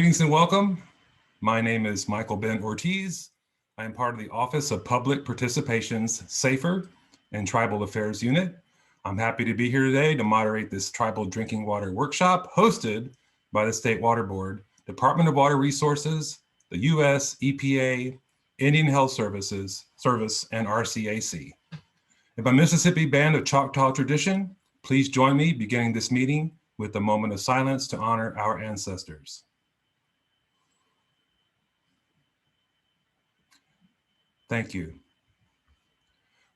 Greetings and welcome. My name is Michael Ben Ortiz. I am part of the Office of Public Participation's SAFER and Tribal Affairs Unit. I'm happy to be here today to moderate this tribal drinking water workshop hosted by the State Water Board, Department of Water Resources, the U.S. EPA, Indian Health Service, and RCAC. In my Mississippi Band of Choctaw tradition, please join me beginning this meeting with a moment of silence to honor our ancestors. Thank you.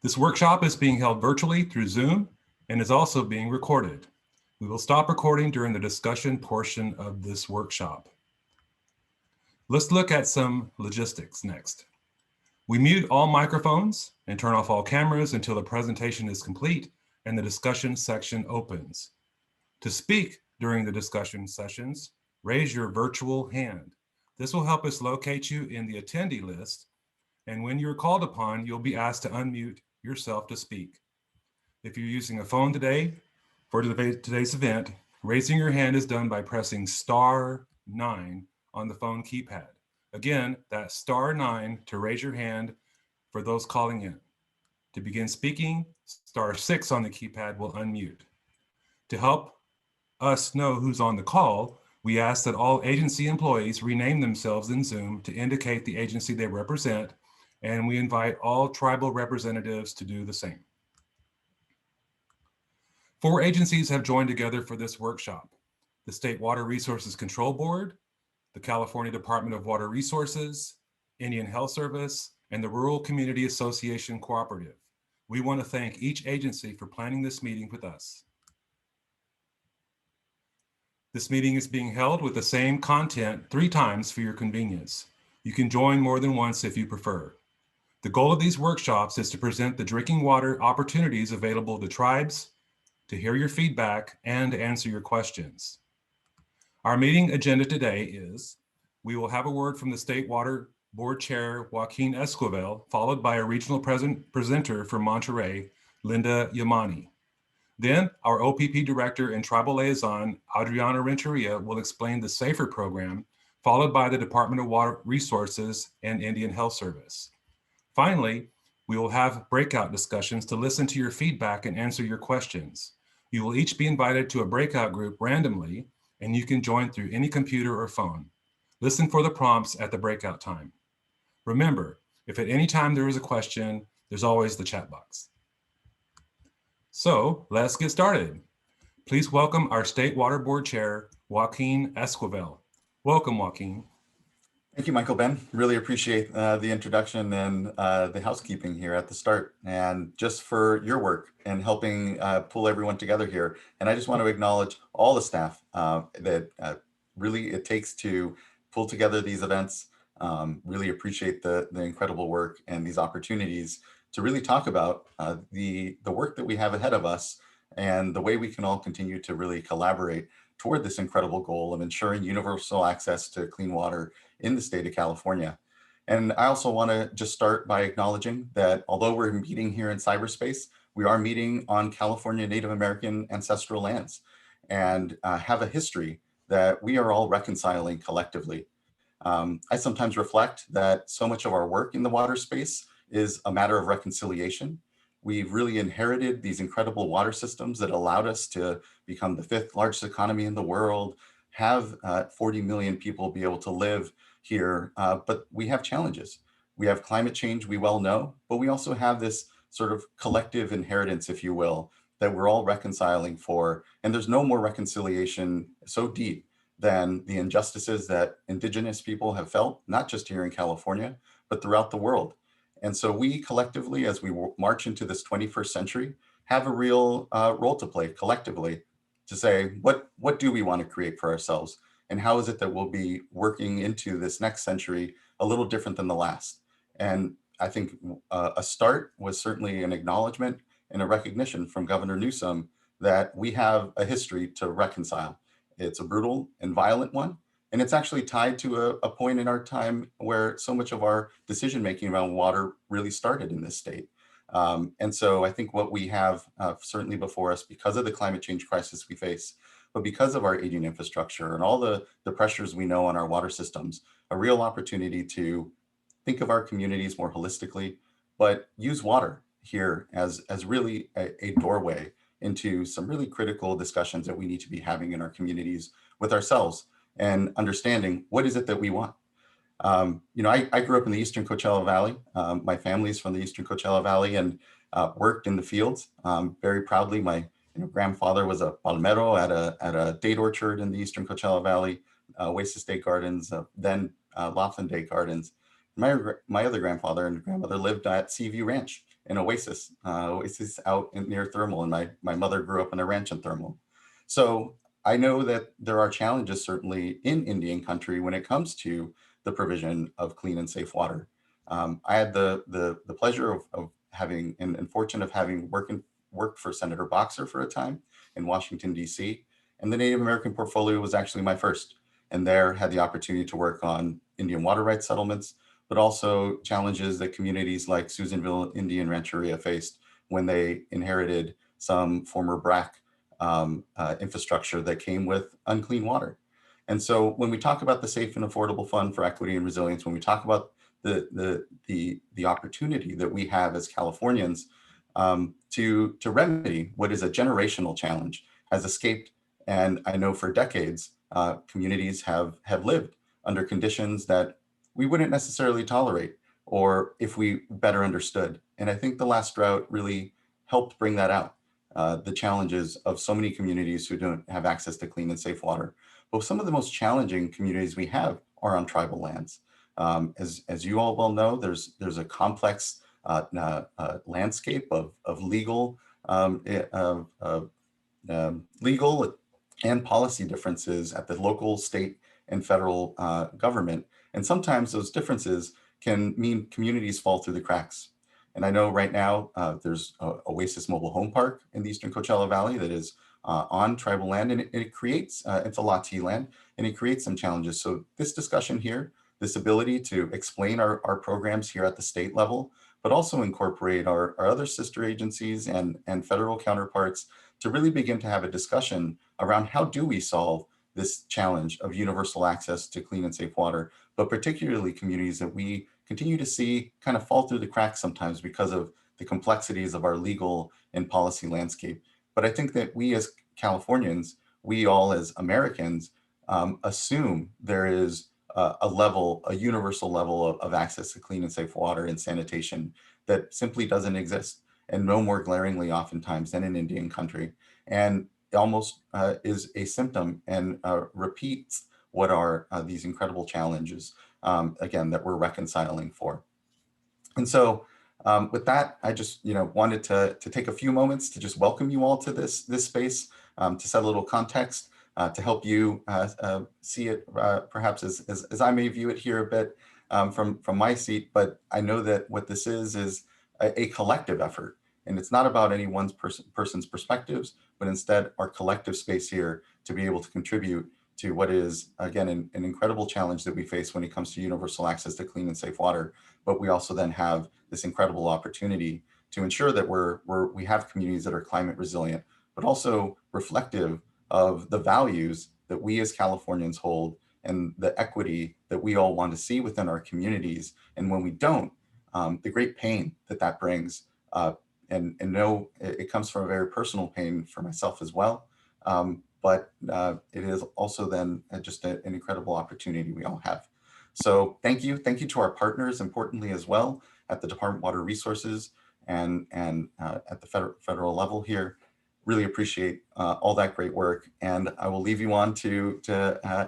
This workshop is being held virtually through Zoom and is also being recorded. We will stop recording during the discussion portion of this workshop. Let's look at some logistics next. We mute all microphones and turn off all cameras until the presentation is complete and the discussion section opens. To speak during the discussion sessions, raise your virtual hand. This will help us locate you in the attendee list, and when you're called upon, you'll be asked to unmute yourself to speak. If you're using a phone today for today's event, raising your hand is done by pressing *9 on the phone keypad. Again, that's *9 to raise your hand for those calling in. To begin speaking, *6 on the keypad will unmute. To help us know who's on the call, we ask that all agency employees rename themselves in Zoom to indicate the agency they represent, and we invite all tribal representatives to do the same. 4 agencies have joined together for this workshop: the State Water Resources Control Board, the California Department of Water Resources, Indian Health Service, and the Rural Community Association Cooperative. We want to thank each agency for planning this meeting with us. This meeting is being held with the same content 3 times for your convenience. You can join more than once if you prefer. The goal of these workshops is to present the drinking water opportunities available to tribes, to hear your feedback, and to answer your questions. Our meeting agenda today is: we will have a word from the State Water Board Chair, Joaquin Esquivel, followed by a regional presenter from Monterey, Linda Yamani. Then our OPP Director and Tribal Liaison, Adriana Renteria, will explain the SAFER program, followed by the Department of Water Resources and Indian Health Service. Finally, we will have breakout discussions to listen to your feedback and answer your questions. You will each be invited to a breakout group randomly, and you can join through any computer or phone. Listen for the prompts at the breakout time. Remember, if at any time there is a question, there's always the chat box. So let's get started. Please welcome our State Water Board Chair, Joaquin Esquivel. Welcome, Joaquin. Thank you, Michael Ben. Really appreciate the introduction and the housekeeping here at the start, and just for your work and helping pull everyone together here. And I just want to acknowledge all the staff that really it takes to pull together these events. Really appreciate the incredible work and these opportunities to really talk about the work that we have ahead of us and the way we can all continue to really collaborate toward this incredible goal of ensuring universal access to clean water in the state of California. And I also want to just start by acknowledging that although we're meeting here in cyberspace, we are meeting on California Native American ancestral lands and have a history that we are all reconciling collectively. I sometimes reflect that so much of our work in the water space is a matter of reconciliation. We've really inherited these incredible water systems that allowed us to become the 5th largest economy in the world, have 40 million people be able to live here, but we have challenges. We have climate change, we well know, but we also have this sort of collective inheritance, if you will, that we're all reconciling for. And there's no more reconciliation so deep than the injustices that Indigenous people have felt, not just here in California, but throughout the world. And so we collectively, as we march into this 21st century, have a real role to play collectively to say, what do we want to create for ourselves? And how is it that we'll be working into this next century a little different than the last? And I think a start was certainly an acknowledgement and a recognition from Governor Newsom that we have a history to reconcile. It's a brutal and violent one. And it's actually tied to a point in our time where so much of our decision-making around water really started in this state. And so I think what we have certainly before us, because of the climate change crisis we face, but because of our aging infrastructure and all the pressures we know on our water systems, a real opportunity to think of our communities more holistically, but use water here as really a doorway into some really critical discussions that we need to be having in our communities with ourselves and understanding what is it that we want. I grew up in the Eastern Coachella Valley. My family's from the Eastern Coachella Valley and worked in the fields. Very proudly, my grandfather was a palmero at a date orchard in the Eastern Coachella Valley, Oasis Date Gardens, then Laughlin Date Gardens. My other grandfather and grandmother lived at Seaview Ranch in Oasis, Oasis out near Thermal, and my mother grew up in a ranch in Thermal. So I know that there are challenges certainly in Indian country when it comes to the provision of clean and safe water. I had the pleasure of having and fortune of having worked for Senator Boxer for a time in Washington, D.C. And the Native American portfolio was actually my first. And there had the opportunity to work on Indian water rights settlements, but also challenges that communities like Susanville Indian Rancheria faced when they inherited some former BRAC infrastructure that came with unclean water. And so when we talk about the Safe and Affordable Fund for Equity and Resilience, when we talk about the opportunity that we have as Californians to remedy what is a generational challenge has escaped. And I know for decades, communities have lived under conditions that we wouldn't necessarily tolerate, or if we better understood. And I think the last drought really helped bring that out, the challenges of so many communities who don't have access to clean and safe water. But some of the most challenging communities we have are on tribal lands. As you all well know, there's a complex landscape of legal legal and policy differences at the local, state, and federal government. And sometimes those differences can mean communities fall through the cracks. And I know right now there's Oasis Mobile Home Park in the Eastern Coachella Valley that is on tribal land, and it creates, it's a Lati land, and it creates some challenges. So this discussion here, this ability to explain our programs here at the state level, but also incorporate our other sister agencies and federal counterparts to really begin to have a discussion around how do we solve this challenge of universal access to clean and safe water, but particularly communities that we continue to see kind of fall through the cracks sometimes because of the complexities of our legal and policy landscape. But I think that we as Californians, we all as Americans, assume there is a universal level of access to clean and safe water and sanitation that simply doesn't exist, and no more glaringly oftentimes than in Indian country. And it almost is a symptom and repeats what are these incredible challenges, again, that we're reconciling for. And so with that, I just wanted to take a few moments to just welcome you all to this space, to set a little context, to help you see it perhaps as I may view it here a bit from my seat. But I know that what this is a collective effort. And it's not about any one person's perspectives, but instead our collective space here to be able to contribute to what is, again, an incredible challenge that we face when it comes to universal access to clean and safe water. But we also then have this incredible opportunity to ensure that we have communities that are climate resilient, but also reflective of the values that we as Californians hold and the equity that we all want to see within our communities. And when we don't, the great pain that brings, and know it comes from a very personal pain for myself as well. But it is also then just an incredible opportunity we all have. So thank you to our partners, importantly as well, at the Department of Water Resources and at the federal level here. Really appreciate all that great work, and I will leave you on to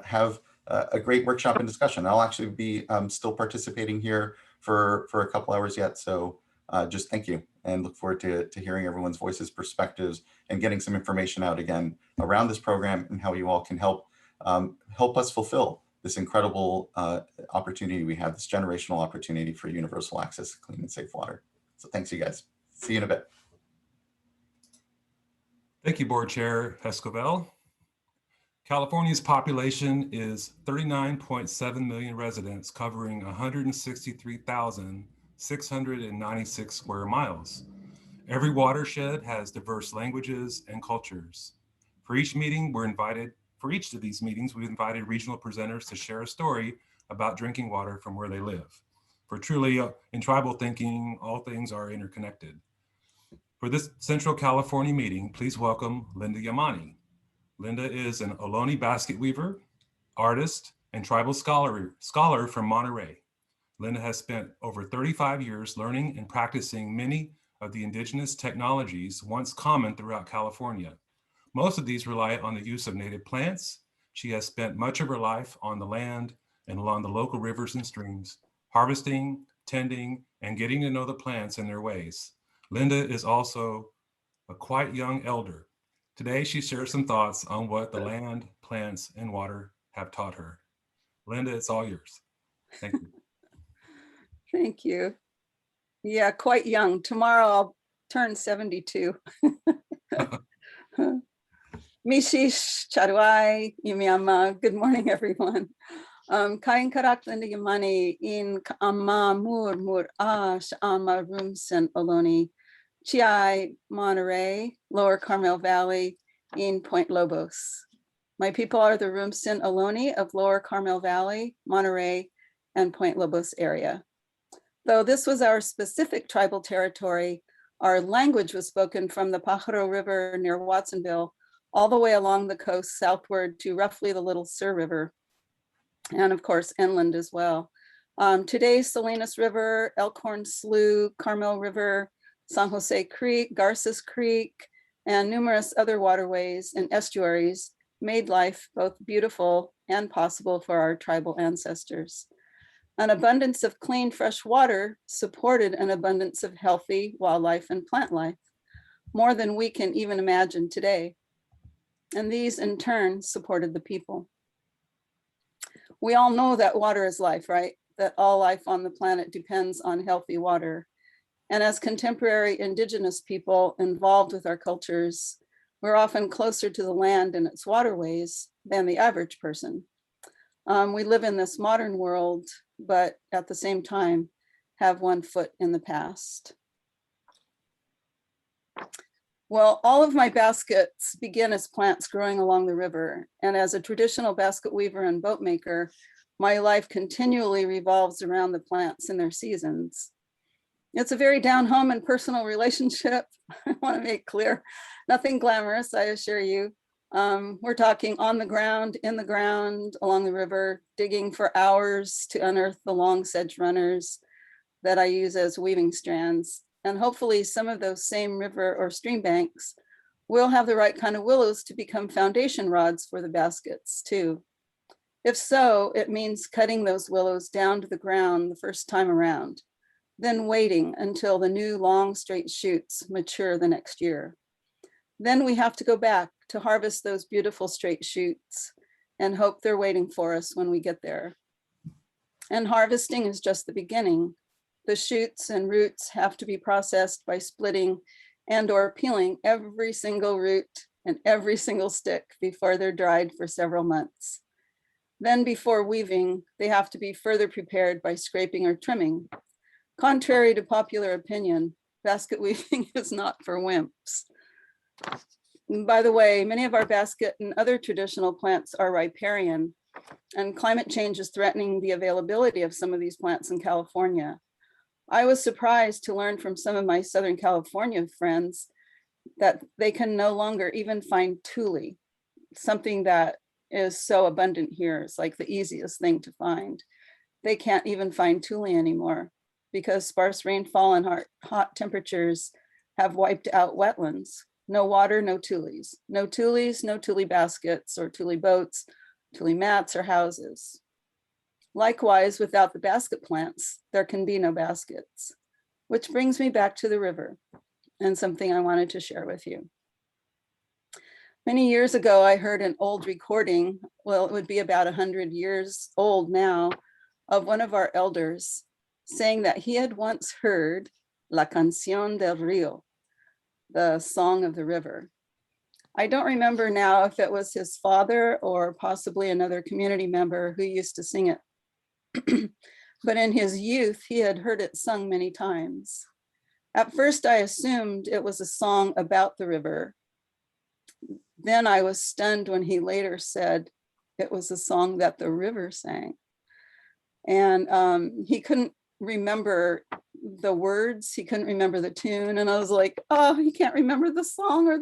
have a great workshop and discussion. I'll actually be still participating here for a couple hours yet, so just thank you, and look forward to hearing everyone's voices, perspectives, and getting some information out again around this program and how you all can help us fulfill this incredible opportunity we have, this generational opportunity for universal access to clean and safe water. So thanks, you guys. See you in a bit. Thank you, Board Chair Escovel. California's population is 39.7 million residents, covering 163,696 square miles. Every watershed has diverse languages and cultures. For each of these meetings, we've invited regional presenters to share a story about drinking water from where they live. For truly, in tribal thinking, all things are interconnected. For this Central California meeting, please welcome Linda Yamani. Linda is an Ohlone basket weaver, artist, and tribal scholar from Monterey. Linda has spent over 35 years learning and practicing many of the indigenous technologies once common throughout California. Most of these rely on the use of native plants. She has spent much of her life on the land and along the local rivers and streams, harvesting, tending, and getting to know the plants and their ways. Linda is also a quite young elder. Today, she shares some thoughts on what the land, plants, and water have taught her. Linda, it's all yours. Thank you. Thank you. Yeah, quite young. Tomorrow I'll turn 72. Mishish, Charuay, Yimiama. Good morning, everyone. Kain karak Linda Yamani in Amma Mur Ash Amma Rumsen Ohlone, Chiai, Monterey, Lower Carmel Valley in Point Lobos. My people are the Rumsen Ohlone of Lower Carmel Valley, Monterey, and Point Lobos area. Though this was our specific tribal territory, our language was spoken from the Pajaro River near Watsonville all the way along the coast southward to roughly the Little Sur River, and of course, inland as well. Today's Salinas River, Elkhorn Slough, Carmel River, San Jose Creek, Garces Creek, and numerous other waterways and estuaries made life both beautiful and possible for our tribal ancestors. An abundance of clean, fresh water supported an abundance of healthy wildlife and plant life, more than we can even imagine today. And these in turn supported the people. We all know that water is life, right? That all life on the planet depends on healthy water. And as contemporary indigenous people involved with our cultures, we're often closer to the land and its waterways than the average person. We live in this modern world, but at the same time, have one foot in the past. Well, all of my baskets begin as plants growing along the river. And as a traditional basket weaver and boat maker, my life continually revolves around the plants and their seasons. It's a very down home and personal relationship. I want to make clear, nothing glamorous, I assure you. We're talking on the ground, in the ground, along the river, digging for hours to unearth the long sedge runners that I use as weaving strands. And hopefully some of those same river or stream banks will have the right kind of willows to become foundation rods for the baskets too. If so, it means cutting those willows down to the ground the first time around, then waiting until the new long straight shoots mature the next year. Then we have to go back to harvest those beautiful straight shoots and hope they're waiting for us when we get there. And harvesting is just the beginning. The shoots and roots have to be processed by splitting and or peeling every single root and every single stick before they're dried for several months. Then before weaving, they have to be further prepared by scraping or trimming. Contrary to popular opinion, basket weaving is not for wimps. And by the way, many of our basket and other traditional plants are riparian, and climate change is threatening the availability of some of these plants in California. I was surprised to learn from some of my Southern California friends that they can no longer even find tule, something that is so abundant here. It's like the easiest thing to find. They can't even find tule anymore because sparse rainfall and hot temperatures have wiped out wetlands. No water, no tules. No tules, no tule baskets or tule boats, tule mats or houses. Likewise, without the basket plants, there can be no baskets, which brings me back to the river and something I wanted to share with you. Many years ago, I heard an old recording, well, it would be about 100 years old now, of one of our elders saying that he had once heard La Canción del Río, the song of the river. I don't remember now if it was his father or possibly another community member who used to sing it. But in his youth, he had heard it sung many times. At first, I assumed it was a song about the river, then I was stunned when he later said it was a song that the river sang. And he couldn't remember the words, he couldn't remember the tune. And I was like, oh, he can't remember the song or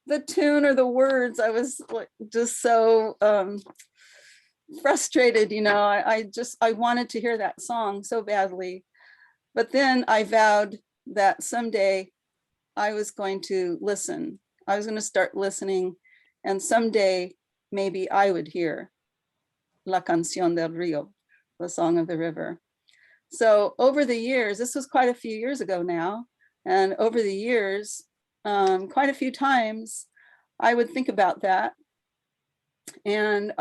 the tune or the words. I was like, just so frustrated, you know. I wanted to hear that song so badly. But then I vowed that someday I was going to listen. I was going to start listening, and someday maybe I would hear La Canción del Río, the song of the river. So over the years, this was quite a few years ago now, and over the years, quite a few times, I would think about that. And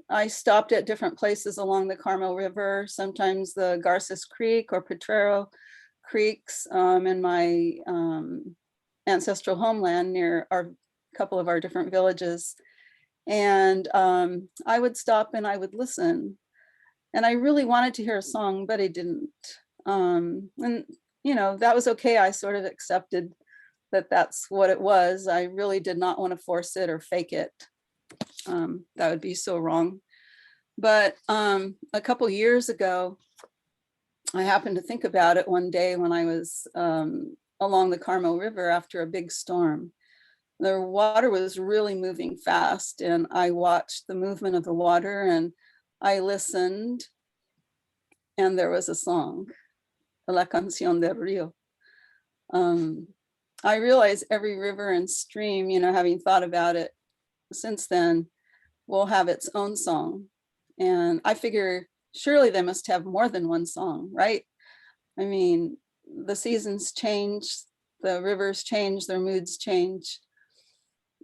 I stopped at different places along the Carmel River, sometimes the Garces Creek or Potrero Creeks in my ancestral homeland near a couple of our different villages. And I would stop and I would listen. And I really wanted to hear a song, but I didn't. And, you know, that was okay. I sort of accepted that that's what it was. I really did not want to force it or fake it. That would be so wrong. But a couple years ago, I happened to think about it one day when I was along the Carmel River after a big storm. The water was really moving fast, and I watched the movement of the water and I listened, and there was a song, La Canción del Río. I realize every river and stream, you know, having thought about it since then, will have its own song. And I figure surely they must have more than one song, right? I mean, the seasons change, the rivers change, their moods change.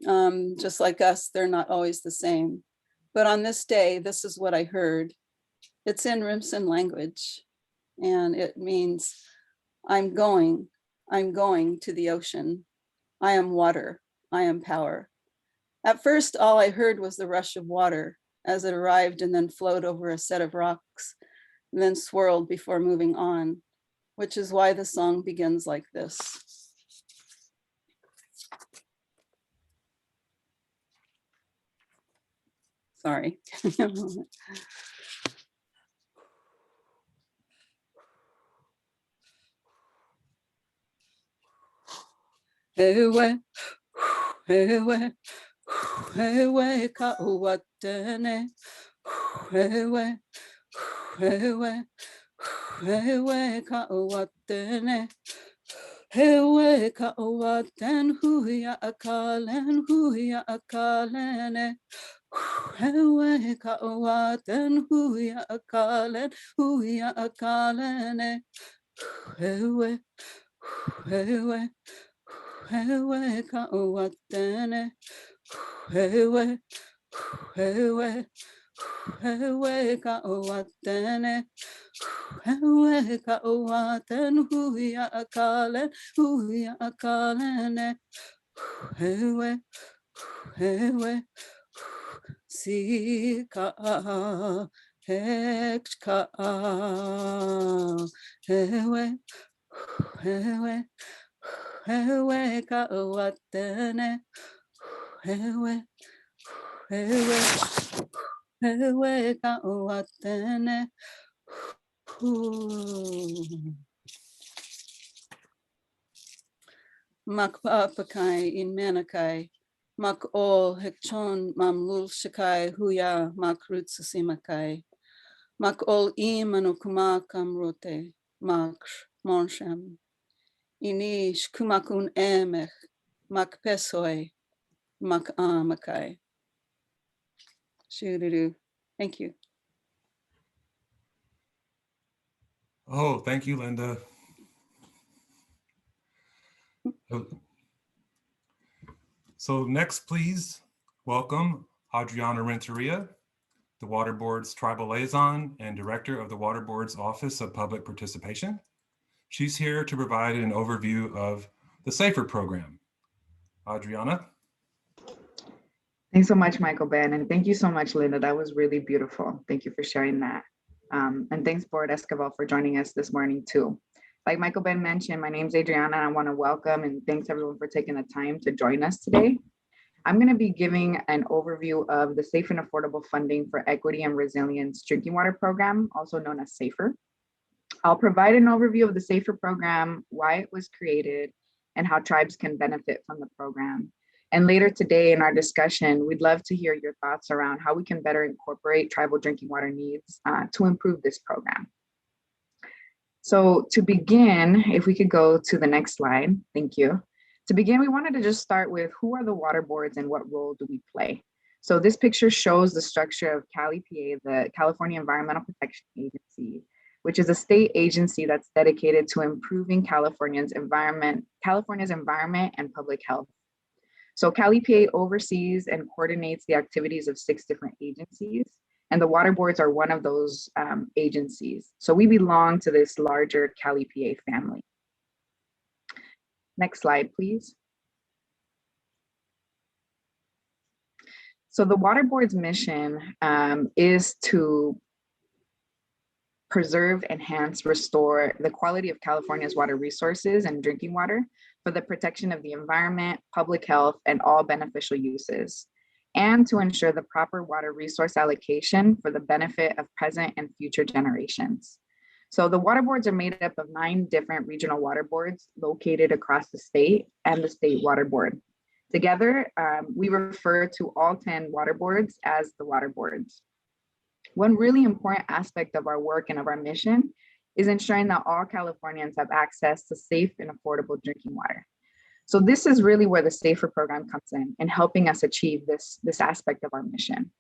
Just like us, they're not always the same. But on this day, this is what I heard. It's in Rimson language, and it means, I'm going to the ocean. I am water, I am power. At first, all I heard was the rush of water as it arrived and then flowed over a set of rocks and then swirled before moving on, which is why the song begins like this. Sorry. Ewe, ewe, ewe ka uwatene, ewe, ewe, ewe ka uwatene, ewe ka uwaten huya akalene, ewe ka uwaten huya akalene, ewe, ewe, ewe ka uwatene, ewe, ewe, ewe ka uwatene, ewe ka uwaten huya akalene, ewe, ewe, sika hekka, ewe, ewe, ewe ka uwatene, ewe, ewe, ewe ka uwatene. Makpapakai in Manakai, Makol Hekchon Mamlul Shakai Huya Makrutsusimakai, Makol Imanukuma Kamrote, Mak Monshem, Inish Kumakun Emech, Makpesoi, Makamakai. Shoo-doo-doo. Thank you. Oh, thank you, Linda. So next, please welcome Adriana Renteria, the Water Board's Tribal Liaison and Director of the Water Board's Office of Public Participation. She's here to provide an overview of the SAFER program. Adriana? Thanks so much, Michael Ben, and thank you so much, Linda. That was really beautiful. Thank you for sharing that. And thanks, Board Esquivel, for joining us this morning too. Like Michael Ben mentioned, my name's Adriana, and I want to welcome and thanks everyone for taking the time to join us today. I'm going to be giving an overview of the Safe and Affordable Funding for Equity and Resilience Drinking Water Program, also known as SAFER. I'll provide an overview of the SAFER program, why it was created, and how tribes can benefit from the program. And later today in our discussion, we'd love to hear your thoughts around how we can better incorporate tribal drinking water needs to improve this program. So to begin, if we could go to the next slide, thank you. To begin, we wanted to just start with who are the water boards and what role do we play? So this picture shows the structure of CALEPA, the California Environmental Protection Agency, which is a state agency that's dedicated to improving California's environment and public health. So CALEPA oversees and coordinates the activities of 6 different agencies, and the water boards are one of those agencies. So we belong to this larger CALEPA family. Next slide, please. So the water board's mission is to preserve, enhance, restore the quality of California's water resources and drinking water for the protection of the environment, public health, and all beneficial uses, and to ensure the proper water resource allocation for the benefit of present and future generations. So the water boards are made up of 9 different regional water boards located across the state and the state water board. Together, we refer to all 10 water boards as the water boards. One really important aspect of our work and of our mission is ensuring that all Californians have access to safe and affordable drinking water. So this is really where the SAFER program comes in helping us achieve this aspect of our mission.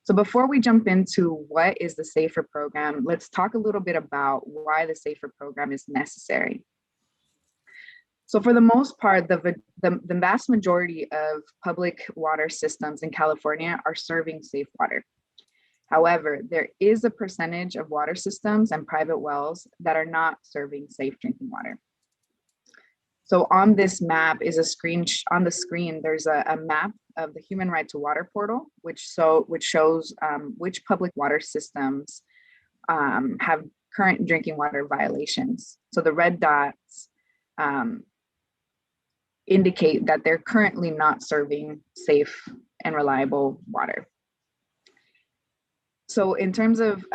So before we jump into what is the SAFER program, let's talk a little bit about why the SAFER program is necessary. So for the most part, the vast majority of public water systems in California are serving safe water. However, there is a percentage of water systems and private wells that are not serving safe drinking water. So on this map is a screen, on the screen, there's a map of the Human Right to Water portal, which shows which public water systems have current drinking water violations. So the red dots indicate that they're currently not serving safe and reliable water. So in terms of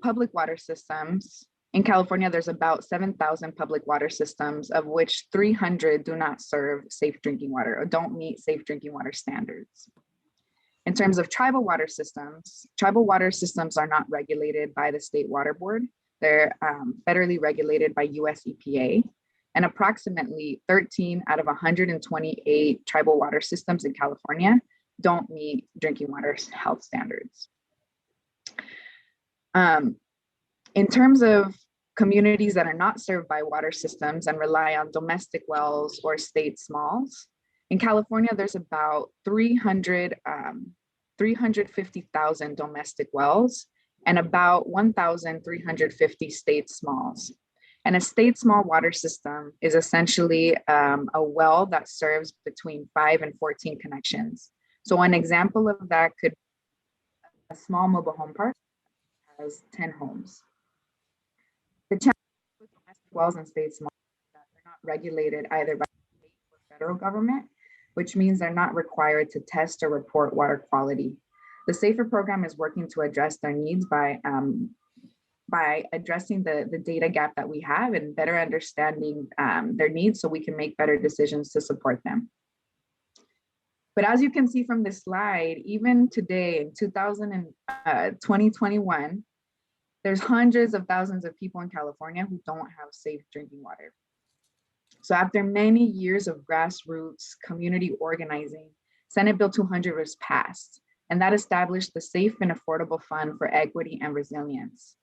public water systems, in California, there's about 7,000 public water systems, of which 300 do not serve safe drinking water or don't meet safe drinking water standards. In terms of tribal water systems are not regulated by the State Water Board. They're federally regulated by US EPA, and approximately 13 out of 128 tribal water systems in California don't meet drinking water health standards. In terms of communities that are not served by water systems and rely on domestic wells or state smalls, in California, there's about 350,000 domestic wells and about 1,350 state smalls. And a state small water system is essentially a well that serves between 5 and 14 connections. So an example of that could be a small mobile home park has 10 homes. The challenge with domestic wells and state smalls is that they're not regulated either by the state or federal government, which means they're not required to test or report water quality. The SAFER program is working to address their needs by addressing the data gap that we have and better understanding their needs so we can make better decisions to support them. But as you can see from this slide, even today in 2021, there's hundreds of thousands of people in California who don't have safe drinking water. So after many years of grassroots community organizing, Senate Bill 200 was passed, and that established the Safe and Affordable Fund for Equity and Resilience.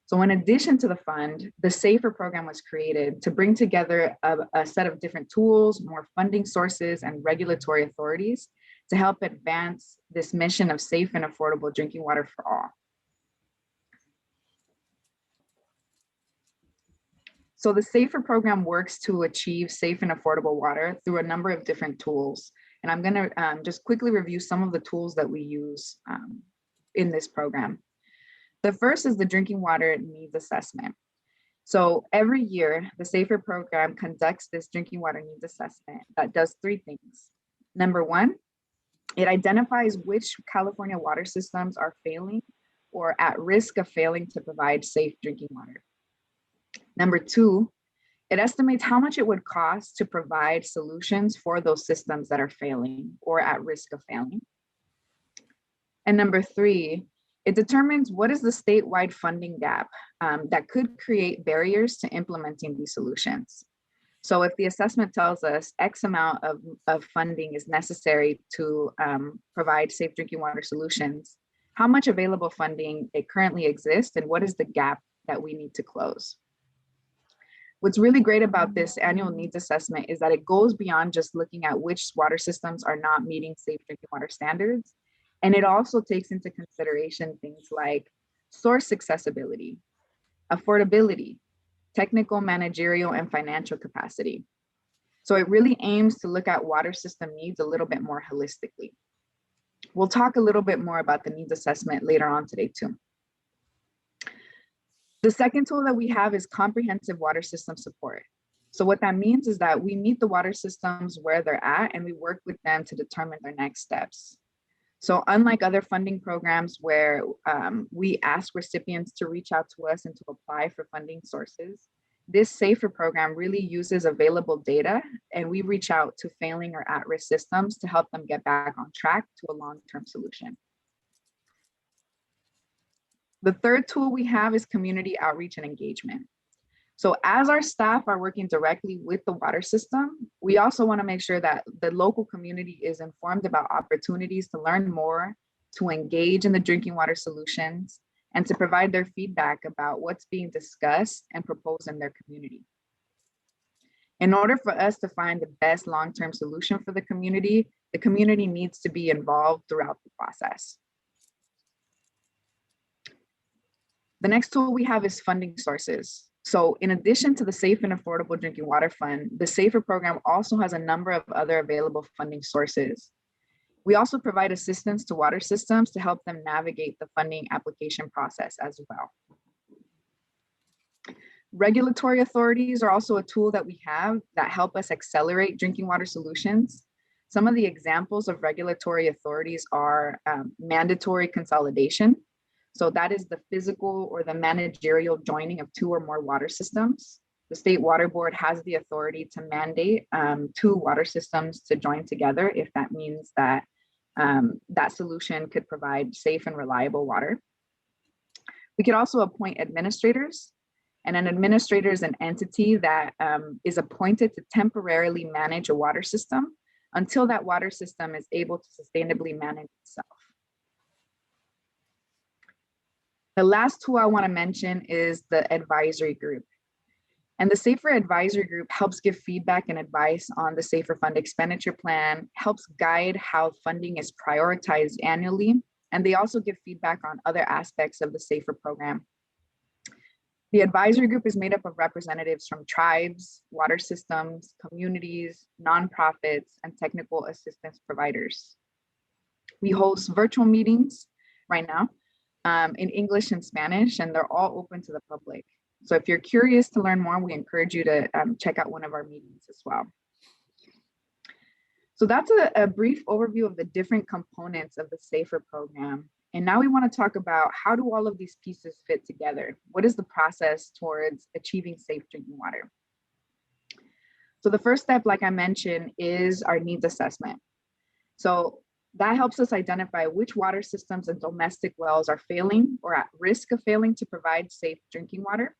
So in addition to the fund, the SAFER program was created to bring together a set of different tools, more funding sources, and regulatory authorities to help advance this mission of safe and affordable drinking water for all. So the SAFER program works to achieve safe and affordable water through a number of different tools. And I'm gonna just quickly review some of the tools that we use in this program. The first is the drinking water needs assessment. So every year, the SAFER program conducts this drinking water needs assessment that does 3 things. Number one, it identifies which California water systems are failing or at risk of failing to provide safe drinking water. Number two, it estimates how much it would cost to provide solutions for those systems that are failing or at risk of failing. And number three, it determines what is the statewide funding gap that could create barriers to implementing these solutions. So if the assessment tells us X amount of funding is necessary to provide safe drinking water solutions, how much available funding it currently exists and what is the gap that we need to close? What's really great about this annual needs assessment is that it goes beyond just looking at which water systems are not meeting safe drinking water standards. And it also takes into consideration things like source accessibility, affordability, technical, managerial, and financial capacity. So it really aims to look at water system needs a little bit more holistically. We'll talk a little bit more about the needs assessment later on today too. The second tool that we have is comprehensive water system support. So what that means is that we meet the water systems where they're at and we work with them to determine their next steps. So unlike other funding programs where we ask recipients to reach out to us and to apply for funding sources, this SAFER program really uses available data and we reach out to failing or at-risk systems to help them get back on track to a long-term solution. The third tool we have is community outreach and engagement. So as our staff are working directly with the water system, we also want to make sure that the local community is informed about opportunities to learn more, to engage in the drinking water solutions, and to provide their feedback about what's being discussed and proposed in their community. In order for us to find the best long-term solution for the community needs to be involved throughout the process. The next tool we have is funding sources. So in addition to the Safe and Affordable Drinking Water Fund, the SAFER program also has a number of other available funding sources. We also provide assistance to water systems to help them navigate the funding application process as well. Regulatory authorities are also a tool that we have that help us accelerate drinking water solutions. Some of the examples of regulatory authorities are mandatory consolidation. So that is the physical or the managerial joining of two or more water systems. The State Water Board has the authority to mandate two water systems to join together if that means that that solution could provide safe and reliable water. We could also appoint administrators, and an administrator is an entity that is appointed to temporarily manage a water system until that water system is able to sustainably manage itself. The last tool I want to mention is the advisory group. And the SAFER advisory group helps give feedback and advice on the SAFER fund expenditure plan, helps guide how funding is prioritized annually, and they also give feedback on other aspects of the SAFER program. The advisory group is made up of representatives from tribes, water systems, communities, nonprofits, and technical assistance providers. We host virtual meetings right now in English and Spanish, and they're all open to the public. So if you're curious to learn more, we encourage you to check out one of our meetings as well. So that's a brief overview of the different components of the SAFER program. And now we want to talk about how do all of these pieces fit together? What is the process towards achieving safe drinking water? So the first step, like I mentioned, is our needs assessment. So that helps us identify which water systems and domestic wells are failing or at risk of failing to provide safe drinking water.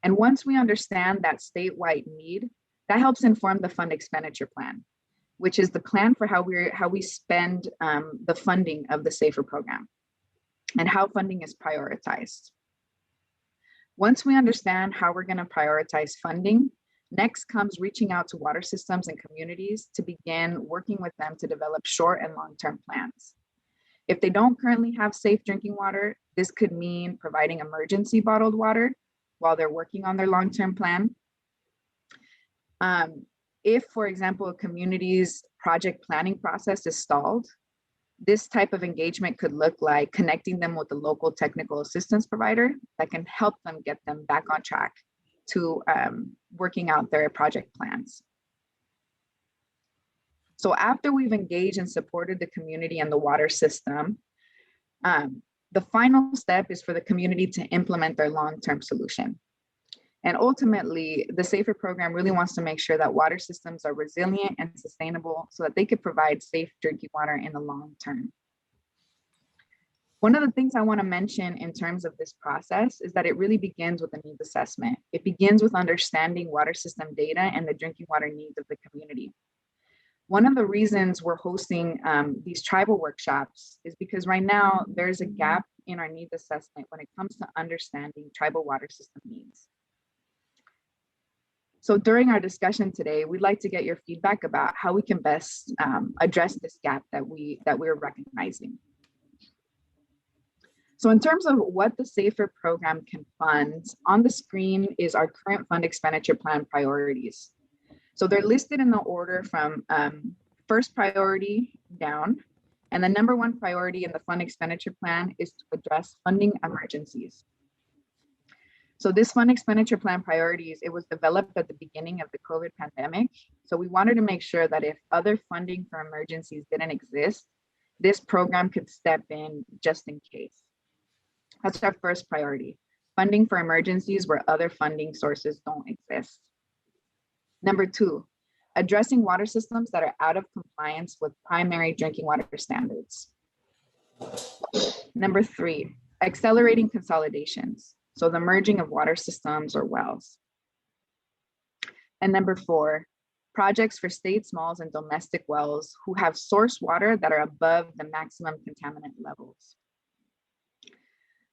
And once we understand that statewide need, that helps inform the fund expenditure plan, which is the plan for how we spend the funding of the SAFER program and how funding is prioritized. Once we understand how we're going to prioritize funding, next comes reaching out to water systems and communities to begin working with them to develop short and long-term plans. If they don't currently have safe drinking water, this could mean providing emergency bottled water while they're working on their long-term plan. If, for example, a community's project planning process is stalled, this type of engagement could look like connecting them with a local technical assistance provider that can help them get them back on track to working out their project plans. So after we've engaged and supported the community and the water system, the final step is for the community to implement their long-term solution. And ultimately, the SAFER program really wants to make sure that water systems are resilient and sustainable so that they could provide safe drinking water in the long term. One of the things I want to mention in terms of this process is that it really begins with a needs assessment. It begins with understanding water system data and the drinking water needs of the community. One of the reasons we're hosting these tribal workshops is because right now there's a gap in our needs assessment when it comes to understanding tribal water system needs. So during our discussion today, we'd like to get your feedback about how we can best address this gap that we're recognizing. So in terms of what the SAFER program can fund, on the screen is our current fund expenditure plan priorities. So they're listed in the order from first priority down, and the number one priority in the fund expenditure plan is to address funding emergencies. So this fund expenditure plan priorities, it was developed at the beginning of the COVID pandemic. So we wanted to make sure that if other funding for emergencies didn't exist, this program could step in just in case. That's our first priority, funding for emergencies where other funding sources don't exist. Number two, addressing water systems that are out of compliance with primary drinking water standards. Number three, accelerating consolidations. So the merging of water systems or wells. And number four, projects for states, malls, and domestic wells who have source water that are above the maximum contaminant levels.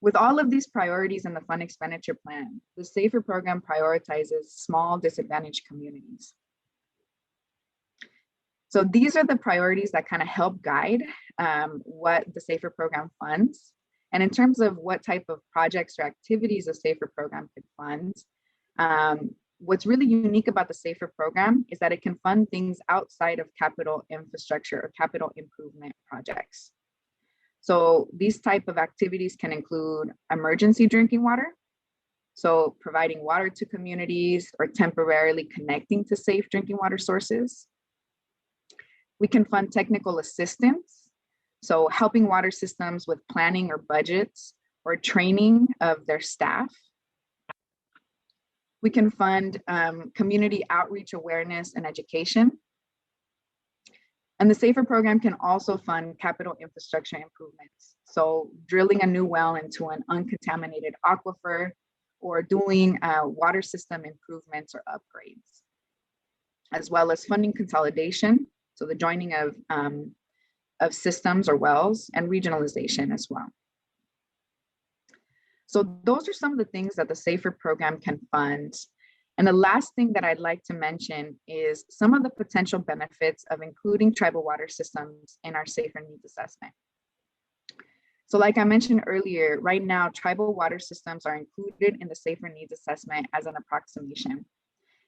With all of these priorities in the fund expenditure plan, the SAFER program prioritizes small disadvantaged communities. So these are the priorities that kind of help guide what the SAFER program funds. And in terms of what type of projects or activities a SAFER program could fund, what's really unique about the SAFER program is that it can fund things outside of capital infrastructure or capital improvement projects. So these type of activities can include emergency drinking water, so providing water to communities or temporarily connecting to safe drinking water sources. We can fund technical assistance, so helping water systems with planning or budgets or training of their staff. We can fund community outreach, awareness, and education. And the SAFER program can also fund capital infrastructure improvements. So drilling a new well into an uncontaminated aquifer or doing water system improvements or upgrades, as well as funding consolidation. So the joining of systems or wells and regionalization as well. So those are some of the things that the SAFER program can fund. And the last thing that I'd like to mention is some of the potential benefits of including tribal water systems in our SAFER needs assessment. So like I mentioned earlier, right now, tribal water systems are included in the SAFER needs assessment as an approximation.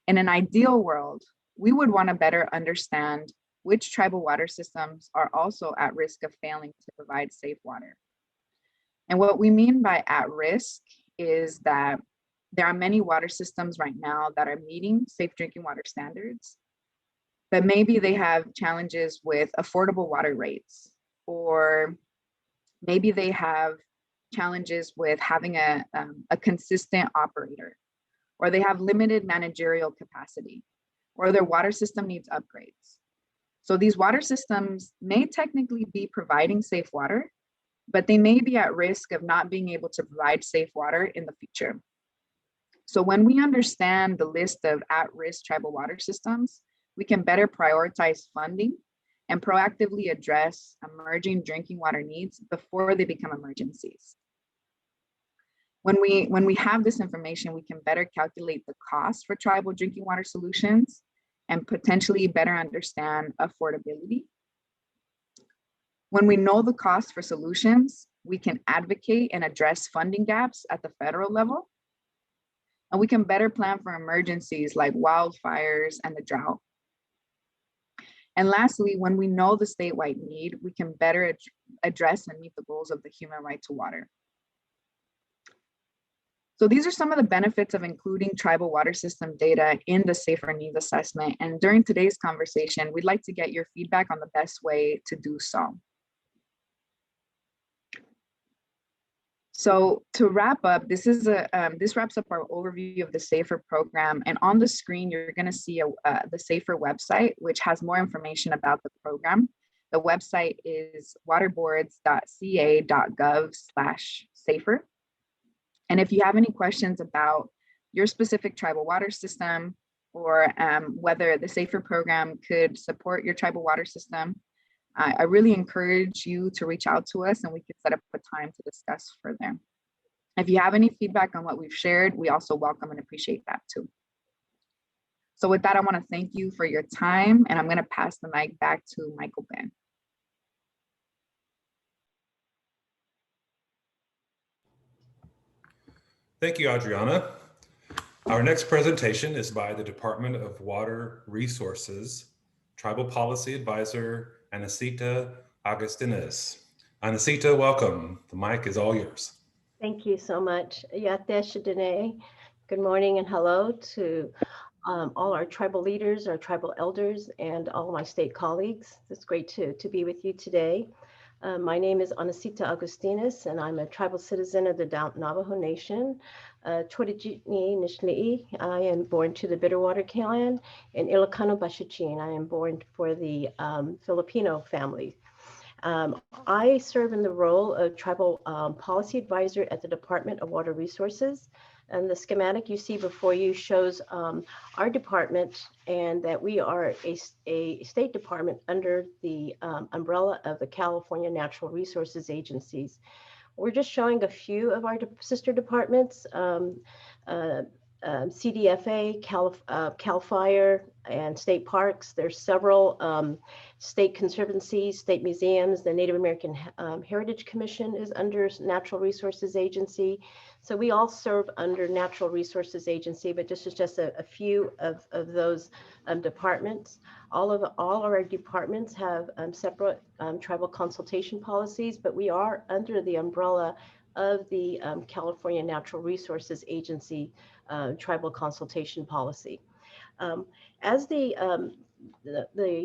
In an ideal world, we would want to better understand which tribal water systems are also at risk of failing to provide safe water. And what we mean by at risk is that there are many water systems right now that are meeting safe drinking water standards, but maybe they have challenges with affordable water rates, or maybe they have challenges with having a consistent operator, or they have limited managerial capacity, or their water system needs upgrades. So these water systems may technically be providing safe water, but they may be at risk of not being able to provide safe water in the future. So when we understand the list of at-risk tribal water systems, we can better prioritize funding and proactively address emerging drinking water needs before they become emergencies. When we have this information, we can better calculate the cost for tribal drinking water solutions and potentially better understand affordability. When we know the cost for solutions, we can advocate and address funding gaps at the federal level. And we can better plan for emergencies like wildfires and the drought. And lastly, when we know the statewide need, we can better address and meet the goals of the human right to water. So these are some of the benefits of including tribal water system data in the Safer Needs Assessment. And during today's conversation, we'd like to get your feedback on the best way to do so. So to wrap up, this wraps up our overview of the SAFER program. And on the screen, you're going to see the SAFER website, which has more information about the program. The website is waterboards.ca.gov/SAFER. And if you have any questions about your specific tribal water system or whether the SAFER program could support your tribal water system, I really encourage you to reach out to us and we can set up a time to discuss further. If you have any feedback on what we've shared, we also welcome and appreciate that too. So with that, I want to thank you for your time, and I'm going to pass the mic back to Michael Ben. Thank you, Adriana. Our next presentation is by the Department of Water Resources Tribal Policy Advisor, Anacita Agustinez. Anacita, welcome. The mic is all yours. Thank you so much. Yatesh Dene. Good morning and hello to all our tribal leaders, our tribal elders, and all my state colleagues. It's great to be with you today. My name is Anacita Agustinez, and I'm a tribal citizen of the Navajo Nation. Chorejitni Nishnii. I am born to the Bitterwater clan, and Ilocano Bashichin. I am born for the Filipino family. I serve in the role of Tribal Policy Advisor at the Department of Water Resources. And the schematic you see before you shows our department, and that we are a state department under the umbrella of the California Natural Resources Agencies. We're just showing a few of our sister departments, CDFA, CAL FIRE, and state parks. There's several state conservancies, state museums. The Native American Heritage Commission is under Natural Resources Agency. So we all serve under Natural Resources Agency, but this is just a few of those departments. All of our departments have separate tribal consultation policies, but we are under the umbrella of the California Natural Resources Agency tribal consultation policy. As the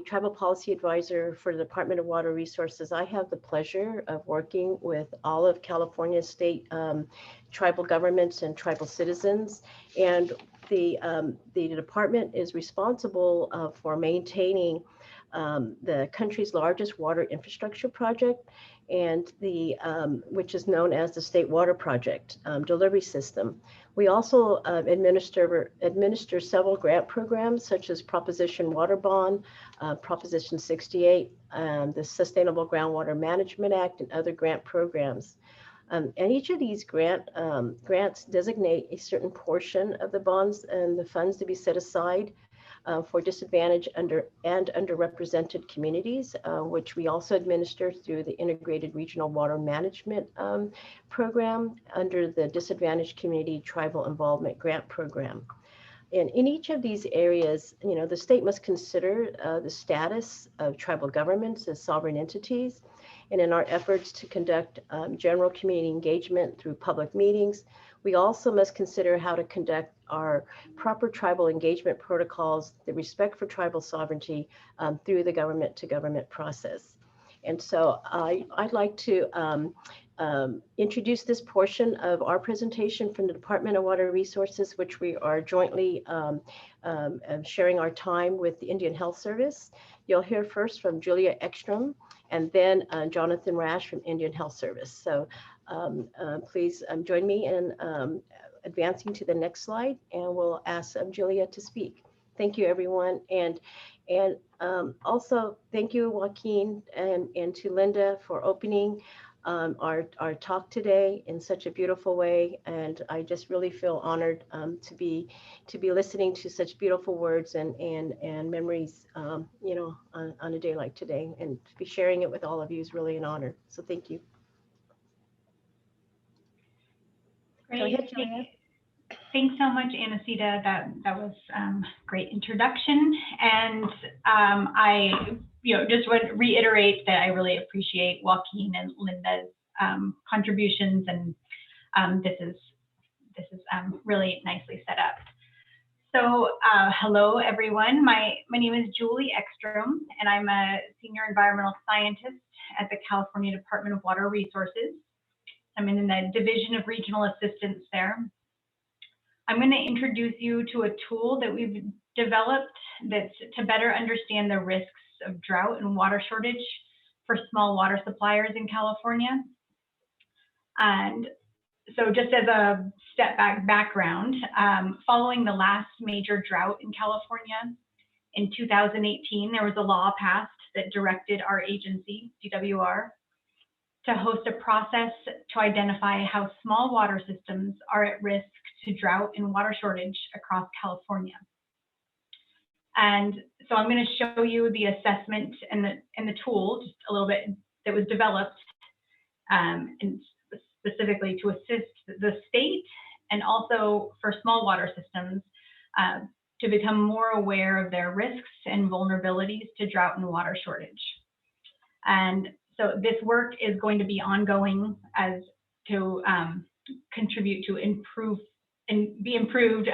Tribal Policy Advisor for the Department of Water Resources, I have the pleasure of working with all of California's state tribal governments and tribal citizens. And the department is responsible for maintaining the country's largest water infrastructure project, and which is known as the State Water Project delivery system. We also administer several grant programs such as Proposition Water Bond, Proposition 68, the Sustainable Groundwater Management Act, and other grant programs. And each of these grants designate a certain portion of the bonds and the funds to be set aside for disadvantaged and underrepresented communities, which we also administer through the Integrated Regional Water Management Program under the Disadvantaged Community Tribal Involvement Grant Program. And in each of these areas, the state must consider the status of tribal governments as sovereign entities. And in our efforts to conduct general community engagement through public meetings, we also must consider how to conduct our proper tribal engagement protocols, the respect for tribal sovereignty through the government to government process. And so I'd like to introduce this portion of our presentation from the Department of Water Resources, which we are jointly sharing our time with the Indian Health Service. You'll hear first from Julia Ekstrom, and then Jonathan Rash from Indian Health Service. So please join me in advancing to the next slide, and we'll ask Julia to speak. Thank you, everyone. And also thank you, Joaquin, and to Linda for opening our talk today in such a beautiful way. And I just really feel honored to be listening to such beautiful words and memories, on a day like today, and to be sharing it with all of you is really an honor. So thank you. Great. Go ahead, Julia. Thanks so much, Anacita. That was great introduction. And I just want to reiterate that I really appreciate Joaquin and Linda's contributions, and this this is really nicely set up. So hello, everyone. My name is Julie Ekstrom, and I'm a senior environmental scientist at the California Department of Water Resources. I'm in the Division of Regional Assistance there. I'm going to introduce you to a tool that we've developed that's to better understand the risks of drought and water shortage for small water suppliers in California. And so just as a step background, following the last major drought in California in 2018, there was a law passed that directed our agency, DWR, to host a process to identify how small water systems are at risk to drought and water shortage across California. And so I'm going to show you the assessment and the tool just a little bit that was developed and specifically to assist the state and also for small water systems to become more aware of their risks and vulnerabilities to drought and water shortage. And so this work is going to be ongoing as to contribute to improve and be improved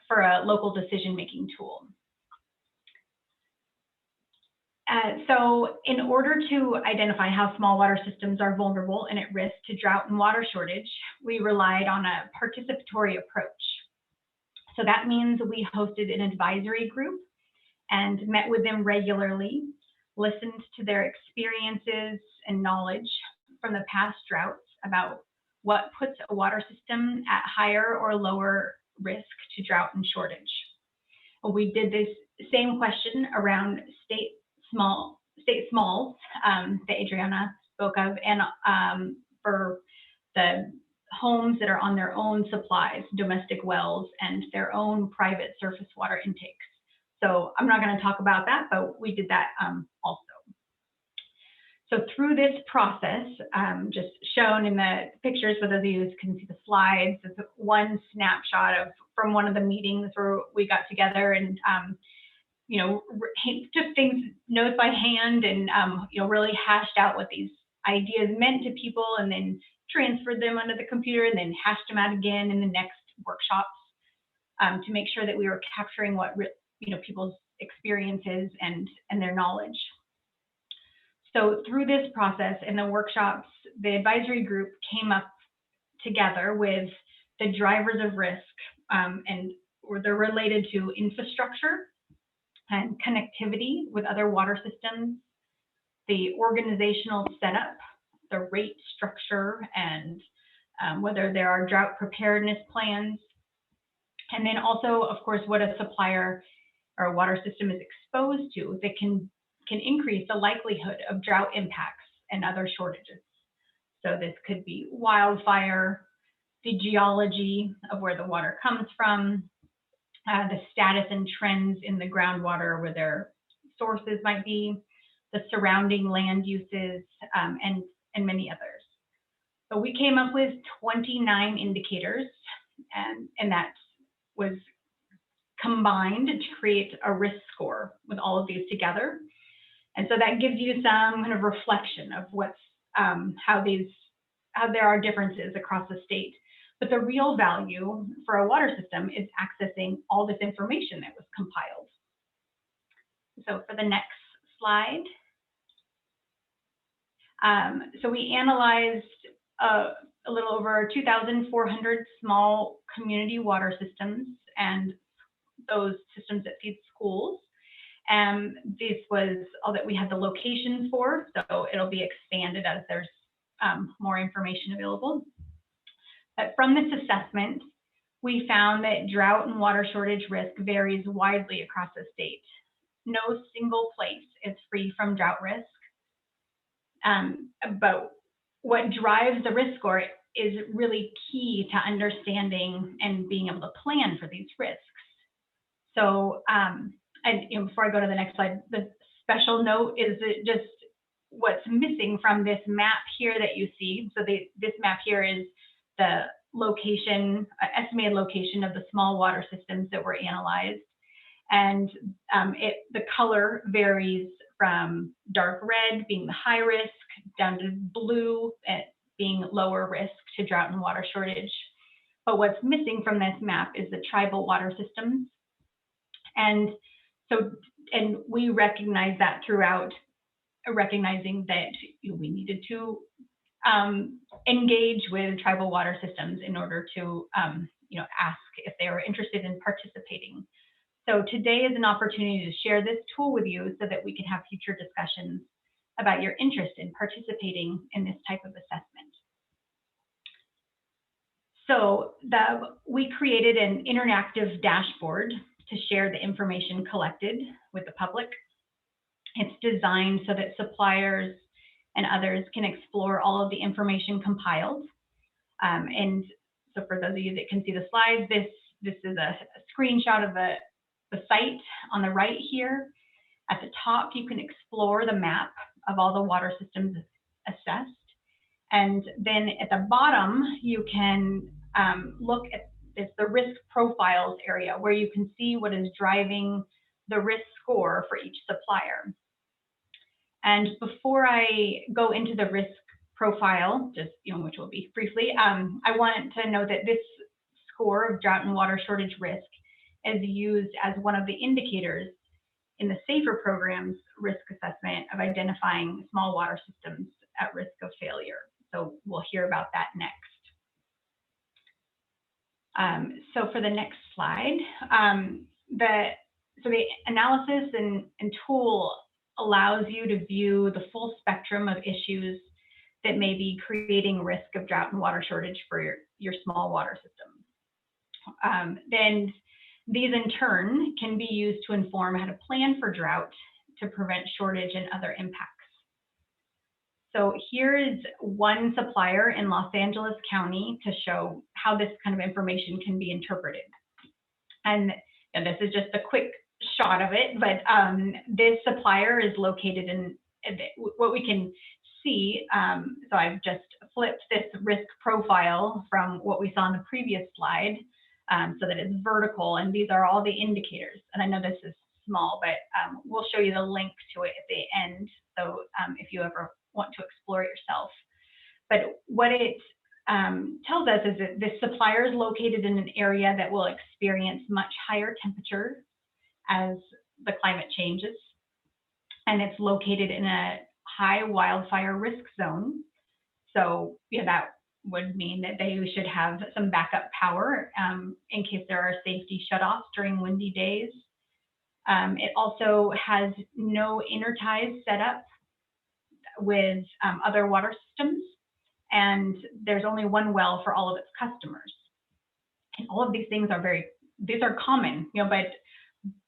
for a local decision-making tool. So in order to identify how small water systems are vulnerable and at risk to drought and water shortage, we relied on a participatory approach. So that means we hosted an advisory group and met with them regularly, listened to their experiences and knowledge from the past droughts about what puts a water system at higher or lower risk to drought and shortage. We did this same question around state smalls that Adriana spoke of, and for the homes that are on their own supplies, domestic wells, and their own private surface water intakes. So I'm not going to talk about that, but we did that also. So through this process, just shown in the pictures, for those of you who can see the slides, it's one snapshot from one of the meetings where we got together and you know, just things, notes by hand, and you know, really hashed out what these ideas meant to people, and then transferred them onto the computer, and then hashed them out again in the next workshops to make sure that we were capturing what you know, people's experiences and their knowledge. So through this process in the workshops, the advisory group came up together with the drivers of risk, and they're related to infrastructure and connectivity with other water systems, the organizational setup, the rate structure, and whether there are drought preparedness plans. And then also, of course, what a supplier or a water system is exposed to that can increase the likelihood of drought impacts and other shortages. So this could be wildfire, the geology of where the water comes from, the status and trends in the groundwater where their sources might be, the surrounding land uses, and many others. So we came up with 29 indicators, and that was combined to create a risk score with all of these together. And so that gives you some kind of reflection of what's how there are differences across the state. But the real value for a water system is accessing all this information that was compiled. So for the next slide. So we analyzed a little over 2,400 small community water systems and those systems that feed schools. And this was all that we had the locations for, so it'll be expanded as there's more information available. But from this assessment, we found that drought and water shortage risk varies widely across the state. No single place is free from drought risk. But what drives the risk score is really key to understanding and being able to plan for these risks. So, and you know, before I go to the next slide, the special note is that just what's missing from this map here that you see. So this map here is the location, estimated location of the small water systems that were analyzed. And the color varies from dark red being the high risk down to blue at being lower risk to drought and water shortage. But what's missing from this map is the tribal water systems. And so, and we recognize that throughout, recognizing that we needed to engage with tribal water systems in order to ask if they were interested in participating. So today is an opportunity to share this tool with you so that we can have future discussions about your interest in participating in this type of assessment. So we created an interactive dashboard to share the information collected with the public. It's designed so that suppliers and others can explore all of the information compiled. And so for those of you that can see the slides, this is a screenshot of the site on the right here. At the top, you can explore the map of all the water systems assessed. And then at the bottom, you can look at the risk profiles area, where you can see what is driving the risk score for each supplier. And before I go into the risk profile, just which will be briefly, I want to know that this score of drought and water shortage risk is used as one of the indicators in the SAFER program's risk assessment of identifying small water systems at risk of failure. So we'll hear about that next. So for the next slide, the analysis and tool allows you to view the full spectrum of issues that may be creating risk of drought and water shortage for your small water system. Then these in turn can be used to inform how to plan for drought to prevent shortage and other impacts. So here is one supplier in Los Angeles County to show how this kind of information can be interpreted. And this is just a quick shot of it, but this supplier is located in what we can see. So I've just flipped this risk profile from what we saw in the previous slide so that it's vertical, and these are all the indicators. And I know this is small, but we'll show you the link to it at the end. So if you ever want to explore it yourself. But what it tells us is that this supplier is located in an area that will experience much higher temperatures as the climate changes. And it's located in a high wildfire risk zone. So that would mean that they should have some backup power in case there are safety shutoffs during windy days. It also has no interties set up with other water systems, and there's only one well for all of its customers. And all of these things are these are common, but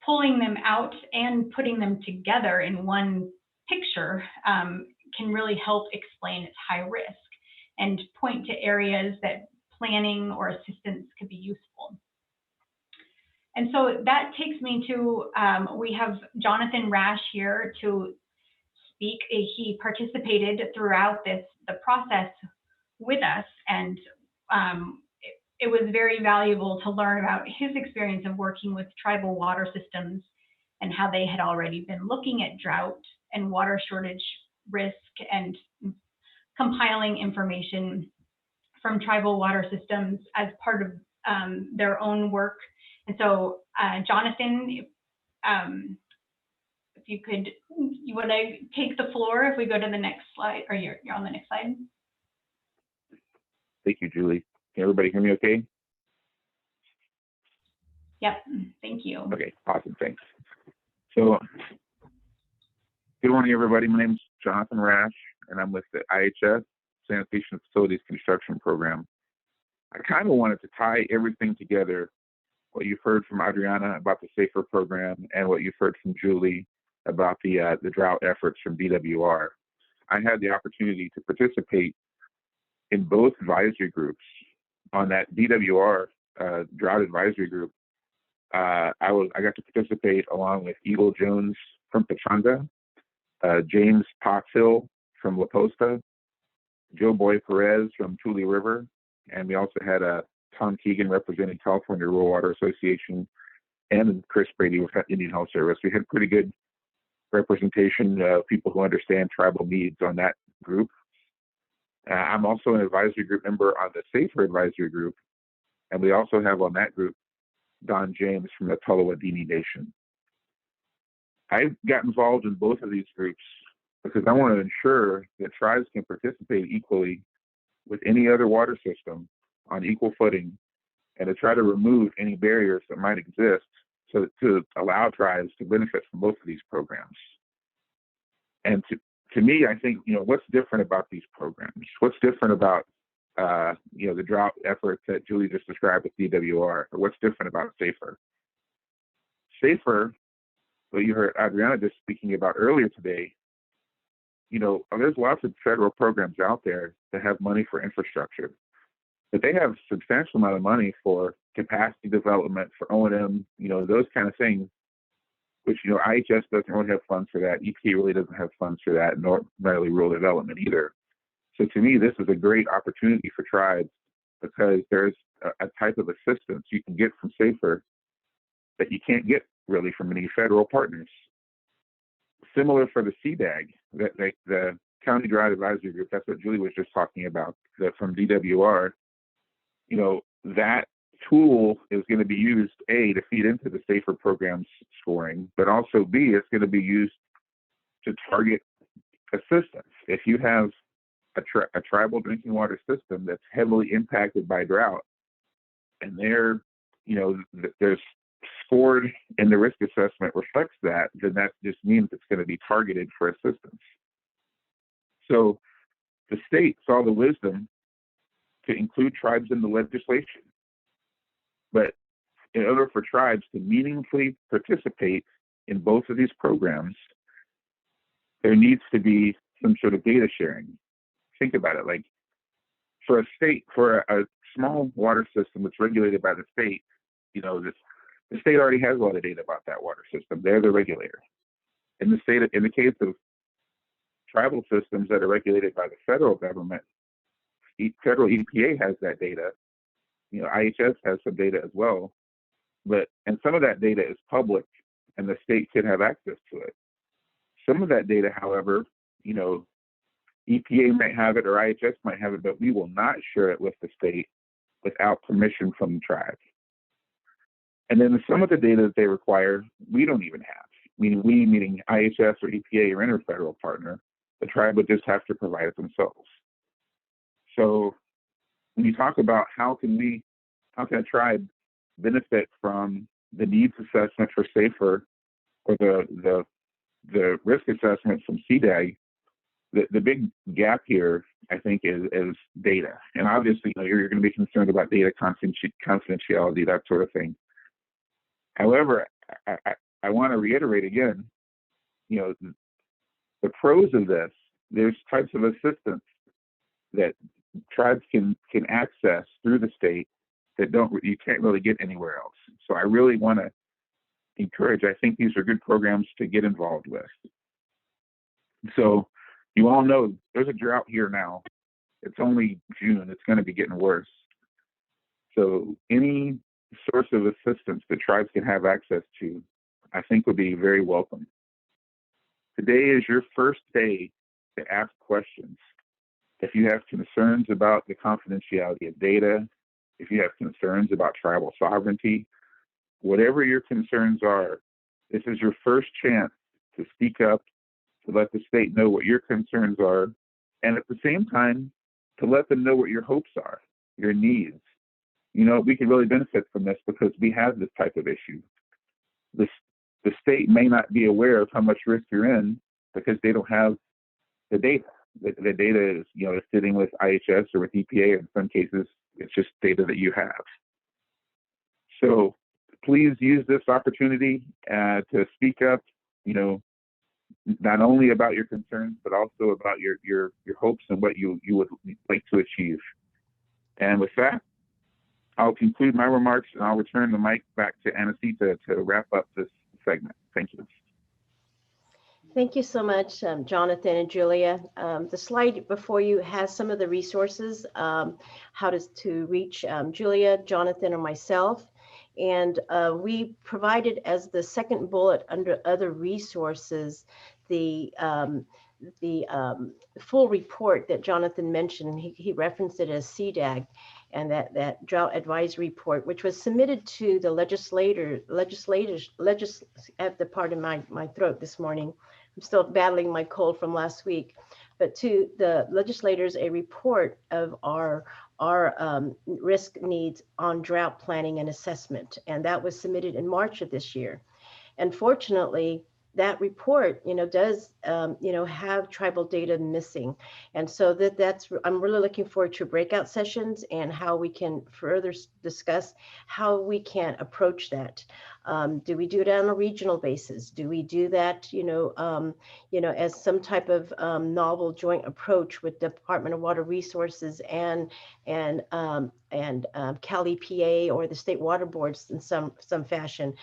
pulling them out and putting them together in one picture can really help explain its high risk and point to areas that planning or assistance could be useful. And so that takes me to, we have Jonathan Rash here to speak. He participated throughout the process with us, and it was very valuable to learn about his experience of working with tribal water systems and how they had already been looking at drought and water shortage risk and compiling information from tribal water systems as part of their own work. And so, Jonathan, if you want to take the floor if we go to the next slide, or you're on the next slide. Thank you, Julie. Can everybody hear me okay? Yep, thank you. Okay, awesome, thanks. So, good morning, everybody. My name is Jonathan Rash, and I'm with the IHS Sanitation Facilities Construction Program. I kind of wanted to tie everything together, what you've heard from Adriana about the SAFER program and what you've heard from Julie about the drought efforts from DWR. I had the opportunity to participate in both advisory groups. On that DWR drought advisory group, I got to participate along with Eagle Jones from Pachanga, James Pottsill from La Posta, Joe Boy Perez from Tule River, and we also had Tom Keegan representing California Rural Water Association, and Chris Brady with Indian Health Service. We had pretty good representation of people who understand tribal needs on that group. I'm also an advisory group member on the SAFER advisory group, And we also have on that group Don James from the Tolowadini Nation. I got involved in both of these groups because I want to ensure that tribes can participate equally with any other water system on equal footing, and to try to remove any barriers that might exist so to allow tribes to benefit from both of these programs. And to me, I think, what's different about these programs? What's different about, the drought efforts that Julie just described with DWR? Or what's different about SAFER? SAFER, what you heard Adriana just speaking about earlier today, there's lots of federal programs out there that have money for infrastructure, but they have a substantial amount of money for capacity development, for O&M, those kind of things, which, IHS doesn't really have funds for that. EPA really doesn't have funds for that, nor really rural development either. So to me, this is a great opportunity for tribes because there's a type of assistance you can get from SAFER that you can't get really from any federal partners. Similar for the CDAG, the County Drought Advisory Group, that's what Julie was just talking about, from DWR. That tool is going to be used, A, to feed into the SAFER program's scoring, but also B, it's going to be used to target assistance. If you have a tribal drinking water system that's heavily impacted by drought, and there's scored and the risk assessment reflects that, then that just means it's going to be targeted for assistance. So the state saw the wisdom to include tribes in the legislation. But in order for tribes to meaningfully participate in both of these programs, there needs to be some sort of data sharing. Think about it, like for a small water system that's regulated by the state, the state already has a lot of data about that water system. They're the regulator. In the case of tribal systems that are regulated by the federal government, federal EPA has that data. IHS has some data as well, and some of that data is public and the state can have access to it. Some of that data, however, EPA might have it or IHS might have it, but we will not share it with the state without permission from the tribe. And then some of the data that they require, we don't even have. Meaning IHS or EPA or any federal partner, the tribe would just have to provide it themselves. So when you talk about how can a tribe benefit from the needs assessment for SAFER or the risk assessment from CDAG, the big gap here, I think, is data. And obviously, you're going to be concerned about data confidentiality, that sort of thing. However, I want to reiterate again, the pros of this, there's types of assistance that tribes can access through the state that you can't really get anywhere else. So I really want to encourage, I think these are good programs to get involved with. So you all know there's a drought here now. It's only June, it's going to be getting worse. So any source of assistance that tribes can have access to, I think would be very welcome. Today is your first day to ask questions. If you have concerns about the confidentiality of data, if you have concerns about tribal sovereignty, whatever your concerns are, this is your first chance to speak up, to let the state know what your concerns are, and at the same time, to let them know what your hopes are, your needs. We can really benefit from this because we have this type of issue. The state may not be aware of how much risk you're in because they don't have the data. The data is, is sitting with IHS or with EPA. In some cases, it's just data that you have. So please use this opportunity to speak up, not only about your concerns, but also about your hopes and what you would like to achieve. And with that, I'll conclude my remarks and I'll return the mic back to Anacita to wrap up this segment. Thank you. Thank you so much, Jonathan and Julia. The slide before you has some of the resources, how to reach Julia, Jonathan, or myself. And we provided as the second bullet under other resources, the full report that Jonathan mentioned. He referenced it as CDAG. and that drought advisory report, which was submitted to the at the part of my throat this morning. I'm still battling my cold from last week, but to the legislators, a report of our risk needs on drought planning and assessment. And that was submitted in March of this year. And fortunately, that report, does, have tribal data missing. And so I'm really looking forward to breakout sessions and how we can further discuss how we can approach that. Do we do it on a regional basis? Do we do that, as some type of novel joint approach with Department of Water Resources and Cal EPA or the state water boards in some fashion?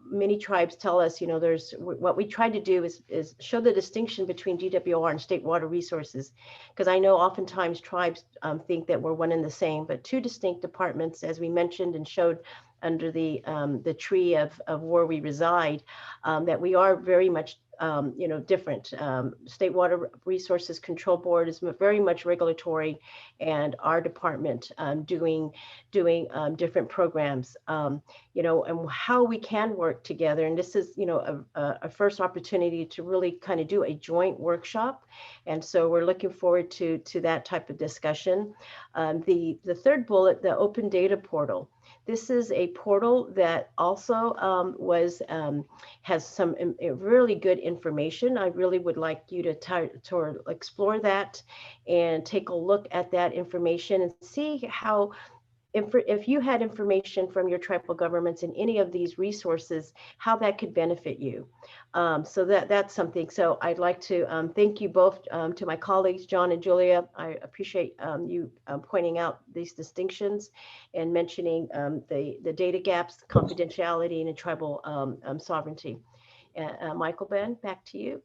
Many tribes tell us, what we try to do is show the distinction between DWR and state water resources, because I know oftentimes tribes think that we're one and the same, but two distinct departments, as we mentioned and showed under the tree of where we reside, that we are very much different. State Water Resources Control Board is very much regulatory, and our department doing different programs, and how we can work together. And this is, a first opportunity to really kind of do a joint workshop. And so we're looking forward to that type of discussion. The third bullet, the open data portal. This is a portal that also has some really good information. I really would like you to explore that and take a look at that information and see how, if you had information from your tribal governments in any of these resources, how that could benefit you. So that's something. So I'd like to thank you both, to my colleagues, John and Julia. I appreciate you pointing out these distinctions and mentioning the data gaps, confidentiality, and tribal sovereignty. Michael Ben, back to you.